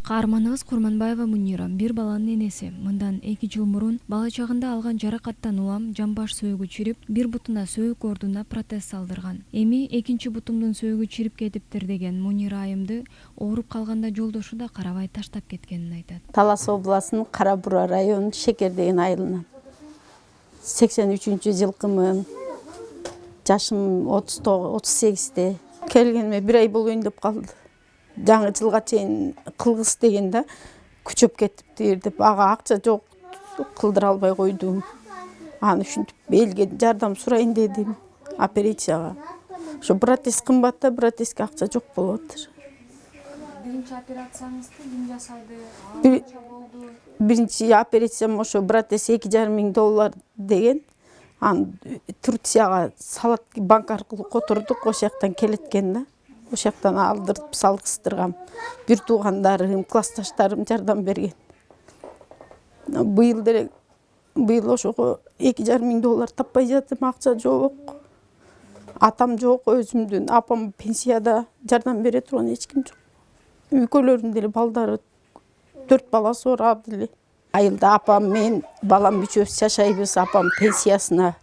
Каарманыбыз Курманбаева Мунира бир баланын энеси. Мындан 2 жыл мурун бала чагында алган жаракаттан улам жамбаш сөөгү чирип, бир бутуна сөөгү ордуна протез салдырган. Эми экинчи бутумдун сөөгү чирип кетиптир деген Мунира айымды ооруп калганда жолдошу да карабай таштап кеткенин айтат. Талас областынын Кара Бура районунун Шекер деген айылынан. 83-жылкымын. Жашым 38-те. Келгениме 1 ай болоюн деп калды. Жаңы жылга чейин кылгыс деген да күчөп кетиптир деп, ага акча жок, кылдыра албай койдум. Аны ушинтип элге жардам сурайын дедим, операцияга. Ошо протез кымбат да, протезге акча жок болуп атыр. Биринчи операцияңызды ким жасады? Канча болду? Биринчи операциям ошо протез $2,500 деген. Аны Турцияга салат банк аркылуу котордук, ошол жактан келеткен да. Ошол жактан алдырып салгыстыргам. Бир туугандарым, классташтарым жардам берген. Быйыл ошого $2,500 таппай жатам, акча жок. Атам жок, өзүмдүн апам пенсияда, жардам бере турган эч ким жок. Үйкөлөрүм деле балдары 4 баласы бар абдыле. Айылда апам, мен, балам үчөөбүз жашайбыз, апам пенсиясына.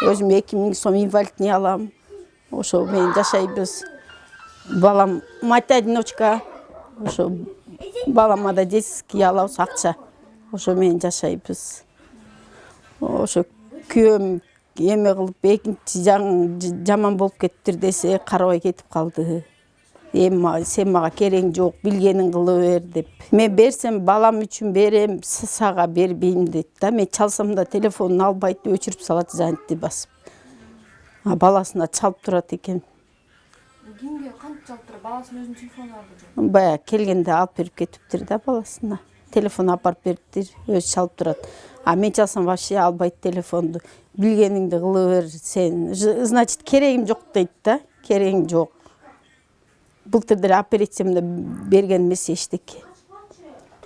Өзүм 2000 сом инвалидный алам. Ошо менен жашайбыз. Балам мать-одиночка. Ошо балама да детский алабыз акча. Ошо менен жашайбыз. Ошо күйөөм эме кылып экинчи жаман болуп кеттир десе, карабай кетип калды. Эми сен мага керең жок, билгенин кыла бер деп. Мен берсем балам үчүн берем, сага бербейм дейт да. Мен чалсам да телефонун албайт, өчүрүп салат занятый басып. Баласына чалып турат экен. Кимге кантип чалып турат? Баласынын өзүнүн телефону барбы? Бая келгенде алып берип кетиптир да баласына. Телефон апарып бериптир, өзү чалып турат. Мен чалсам вообще албайт телефонду. Билгениңди кыла бер сен. Значит, керегим жок дейт да. Керегиң жок. Былтыр деле операциямда берген эмес эчтеке.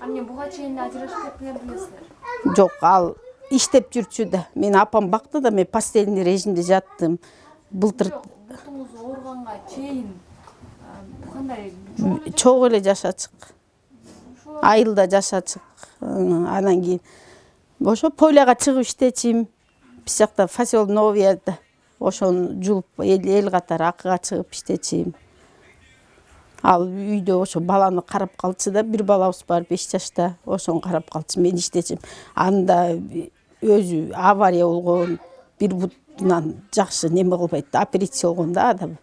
Эмне буга чейин ажырашып кеттиңер билесиңер? Жок, ал иштеп жүрчү да. Мен апам бакты да, мен постельный режимде жаттым. Былтыр бутуңуз ооруганга чейин кандай? Чогуу эле жашачык. Айылда жашачык. Анан кийин ошо поляга чыгып иштечим. Биз жакта фасел новияда. Ошону жулуп эл катары акыга чыгып иштечим. Ал үйдө ошо баланы карап калчу да, бир балабыз бар 5 жашта. Ошону карап калчу, мен иштечим. Анда өзү авария болгон, бир бутунан жакшы неме кылбайт, операция болгон да адам.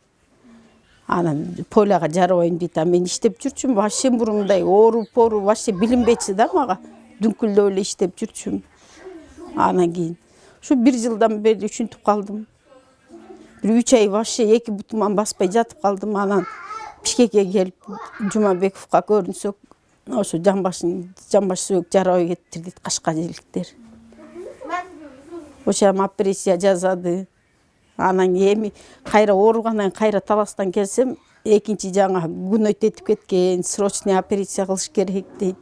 Анан поляга жарабайм дейт, мен иштеп жүрчүм, вообще мурундай ооруп вообще билинбечи да мага. Дүңкүлдөп эле иштеп жүрчүм. Анан кийин ушу 1 жылдан бери ушинтип калдым. Бир 3 ай вообще 2 бутуман баспай жатып калдым. Анан Бишкекке келип Жумабековго көрүнсөк, ошо жамбаш сөөгү жарабай кетиптир дейт кашкажеликтер. Ошо операция жасады. Анан эми кайра ооругандан кайра таластан келсем, экинчи жаңа күнөй тетип кеткен, срочный операция кылыш керек дейт.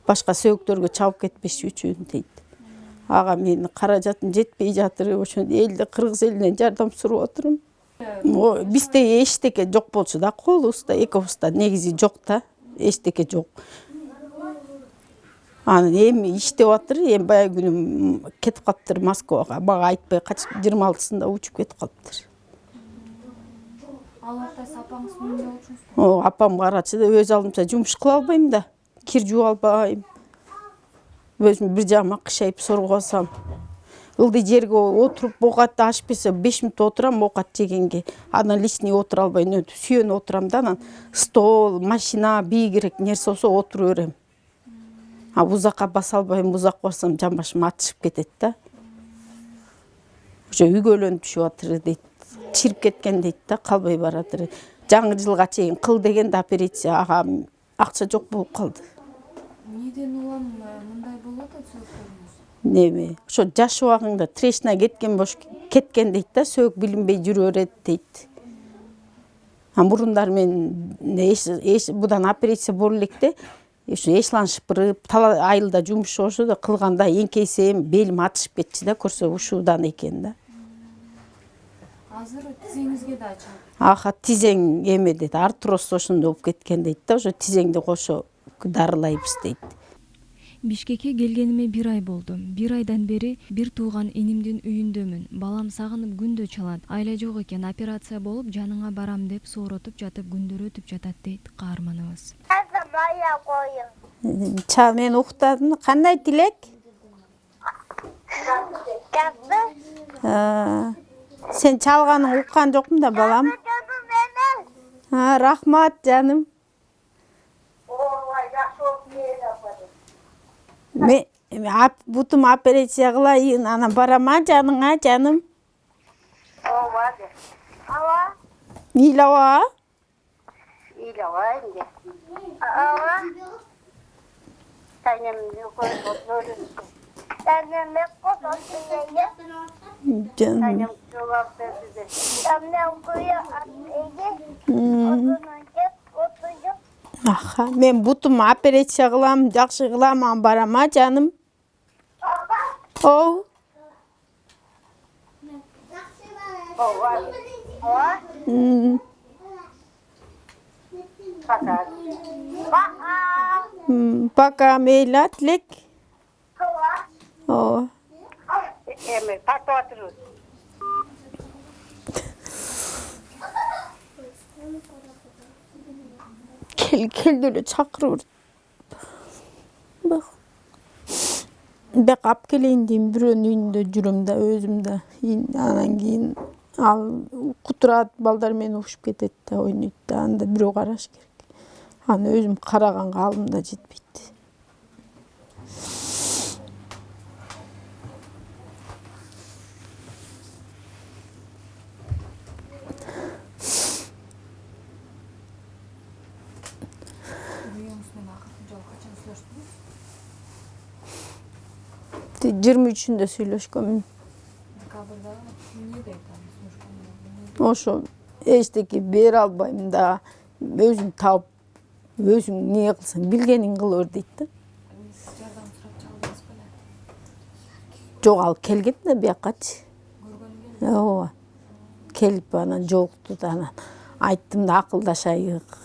Башка сөөгүктөргө чабып кетпеш үчүн дейт. Ага менин каражатым жетпей жатыр, ошо элде кыргыз элинен жардам сурап отурум. Бизде эчтеке жок болчу да, колубузда, экөөбүздө негизи жок да, эчтеке жок. Анан эми иштеп атыр, эми баягы күнү кетип калыптыр Москвага. Мага айтпай качып 26-сында учуп кетип калыптыр. Ал вакытта апаңыз эмне болчусуз? Апам карачы да, өз алдымча жумуш кыла албайм да, кир жууп албайм. Өзүм бир жагыма кышайып сорго басам. Ылдый жерге отуруп оокат ашып берсе 5 мүнөт отурам оокат жегенге. Анан лишний отура албай сүйөнүп отурам да, анан стол, машина, бийигирээк нерсе болсо отура берем. Узакка баса албайм, узак барсам жамбашым ачышып кетет да. Ошо үйгөлөнүп түшүп атыр дейт. Чирип кеткен дейт да, калбай баратыр. Жаңы жылга чейин кыл дегенде операция, ага акча жок болуп калды. Неден улам мындай болуп атат сөөгүңүз? Неме? Ошо жаш убагыңда трещина кеткен дейт да, сөөгү билинбей жүрө берет дейт. Мурундар мен будан операция боло электе ушу эчланышпырып айылда жумуш ошо да кылганда эңкейсем белим атышып кетчү да, көрсө ушуудан экен да. Азыр тизеңизге да ачат. Аха, тизең эме дейт, артроз ошондой болуп кеткен дейт да, ошо тизеңди кошо дарылайбыз дейт. Бишкекке келгениме 1 ай болду. 1 айдан бери бир тууган инимдин үйүндөмүн. Балам сагынып күндө чалат. Айла жок экен, операция болуп жаныңа барам деп сооротуп жатып күндөр өтүп жатат дейт каарманыбыз. Мен уктадым. Кандай тилек? Сен чалганың уккан жокмун да, балам. Рахмат, жаным. Мен бутум операция кылайын, анан барама жаныңа, жаным. Ыйлаба. Canım. Aha, men butum operasiya kılam, jakşı kılam, barama canım. Oh. Пока, Мейла, Тлек. Oh. Келди эле чакырып. Бак. Бак алып келейин дейм, бирөөнүн үйүндө жүрөм да, өзүм да. Анан кийин ал кутурат, балдар менен ушуп кетет да, ойнойт да, анда бирөө караш керек. Аны өзүм караганга алым да жетпейт. Жыйырма үчүндө сүйлөшкөнмүн. Ошо эчтеке бере албайм да, өзүм таап, өзүң эмне кылсаң, билгениң кыла бер дейт да. Жардам сурап чалдыңыз беле? Жок, ал келген да биякачы. Көргөнгө? Ооба. Келип анан жолукту да, анан айттым да, акылдашайык,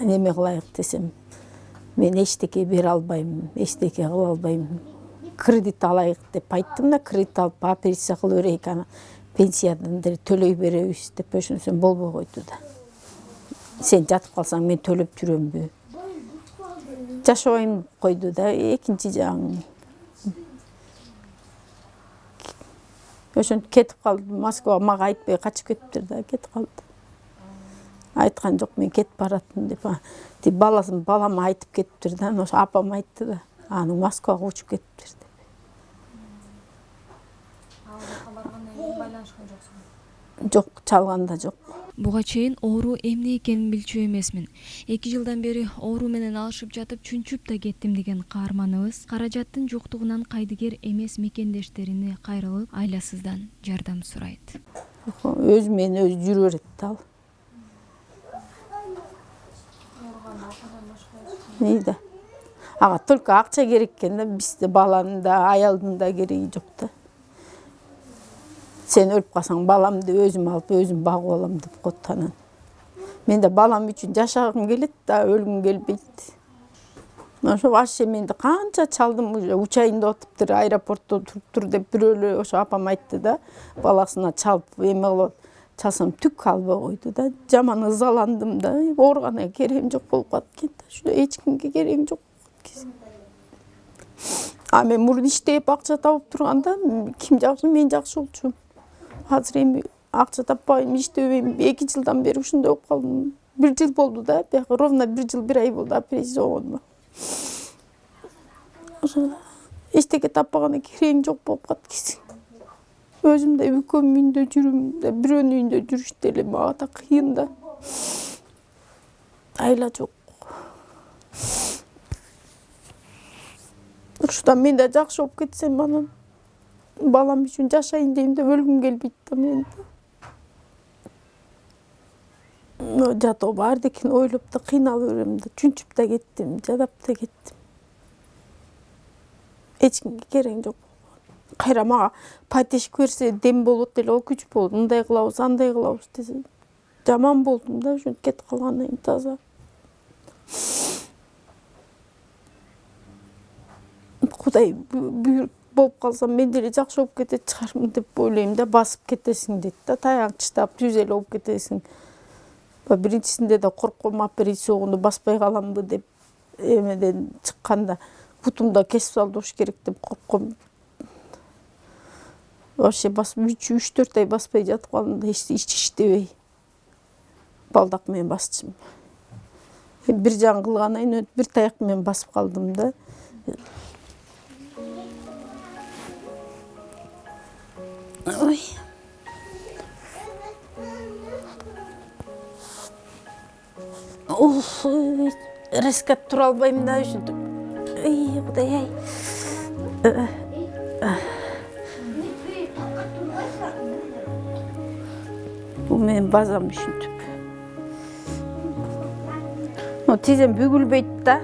неме кылайык десем, мен эчтеке бере албайм, эчтеке кыла албайм. Кредит алайык деп айттым да, кредит алып операция кыла берейик, анан пенсиядан төлөй беребиз деп ошонсом болбой койду да. Сен жатып калсаң мен төлөп жүрөмбү? Жашабайм койду да, экинчи жагың. Ошентип кетип калды, Москвага мага айтпай качып кетиптир да, кетип калды. Айткан жок, мен кетип баратмын деп. Тип балам айтып кетиптир да, ошо апам айтты да, аны Москвага учуп кетиптир деп. Ал жака баргандан кийин байланышкан жоксуң? Жок, чалганда жок. Буга чейин оору эмне экенин билчү эмесмин. 2 жылдан бери оору менен алышып жатып чүнчүп да кеттим деген каарманыбыз каражаттын жоктугунан кайдыгер эмес мекендештерине кайрылып, айласыздан жардам сурайт. Өз менен өзү жүрө берет да ал. Нейди? Ага, только акча керек экен да, бизде баланын да, аялдын да кереги жок да. Сен өлүп калсаң, баламды өзүм алып, өзүм багып алам деп коет анан. Мен да балам үчүн жашагым келет да, өлгүм келбейт. Ошо вообще менди канча чалдым, уже учайында отуптур, аэропортто туруптур деп бирөөлөр ошо апам айтты да, баласына чалып эме кылып, чалсам түк калбай койду да. Жаман ызаландым да, ооруганга керегим жок болуп калат экен да. Ушуна эч кимге керегим жок. Мен мурун иштеп акча табып турганда ким жакшы, мен жакшы болчумун. Азыр эми акча таппайм, иштебейм, 2 жылдан бери ушундай болуп калдым. 1 жыл болду да, бияка ровно 1 жыл 1 ай болду операция болгонума. Ошо эчтеке таппаганга керегим жок болуп калат кесиң. Өзүм да экөөмүн үйүндө жүрүм да, бирөөнүн үйүндө жүрүш деле мага да кыйын да. Айла жок. Ушудан мен да жакшы болуп кетсем, анан балам үчүн жашайын дейм деп өлгүм келбейт да мен. Жатоо бар декен ойлоп да кыйналып берем да, чүнчүп да кеттим, жадап да кеттим. Эч кимге керең жок. Кайра мага поддержка берсе дем болот эле, күч болот. Мындай кылабыз, андай кылабыз десе. Жаман болдум да, ошентип кетип калгандан кийин таза. Кудай буйрук болуп калсам мен деле жакшы болуп кетет чыгармын деп ойлойм да, басып кетесиң дейт да, таягың чыштап түз эле болуп кетесиң. Биринчисинде да коркком, апырич согунду баспай каламбы деп эмеден чыкканда бутумда кесип салдырыш керек деп коркком. Вообще басып 3-4 ай баспай жатып калдым да, эч иштебей. Балдак менен басчым. Бир жагын кылгандан кийин бир таяк менен басып калдым да. Ой. Резко тура албайм да, ушинтип. Ой, Кудай ай. Бул менин базам ушинтип. Тизем бүгүлбөйт да.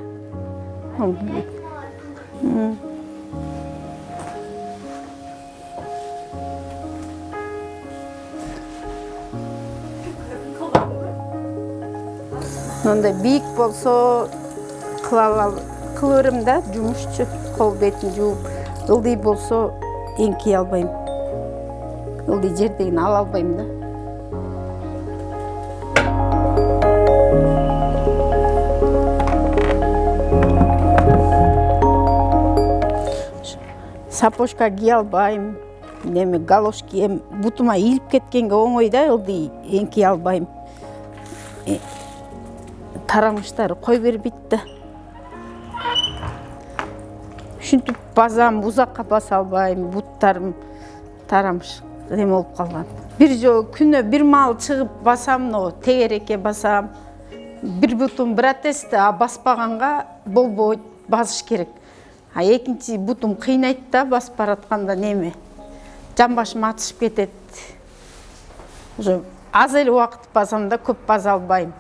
Мындай бийик болсо кылып берем да, жумушчу, кол бетин жууп. Ылдый болсо эңкей албайм. Ылдый жердегин ала албайм да. Сапожка кие албайм, неме галош кием, бутума ийилип кеткенге оңой да, ылдый эңкей албайм. Тарамыштары кой бербейт да. Ушинтип базам, узакка баса албайм, буттарым тарамыш неме болуп калган. Бир жолу күнө бир маал чыгып басам, тегереке басам. Бир бутум братесте, баспаганга болбойт, басыш керек. Экинчи бутум кыйнайт да, басып баратканда неме. Жан башым атышып кетет. Уже аз эле убакыт басам да, көп баса албайм.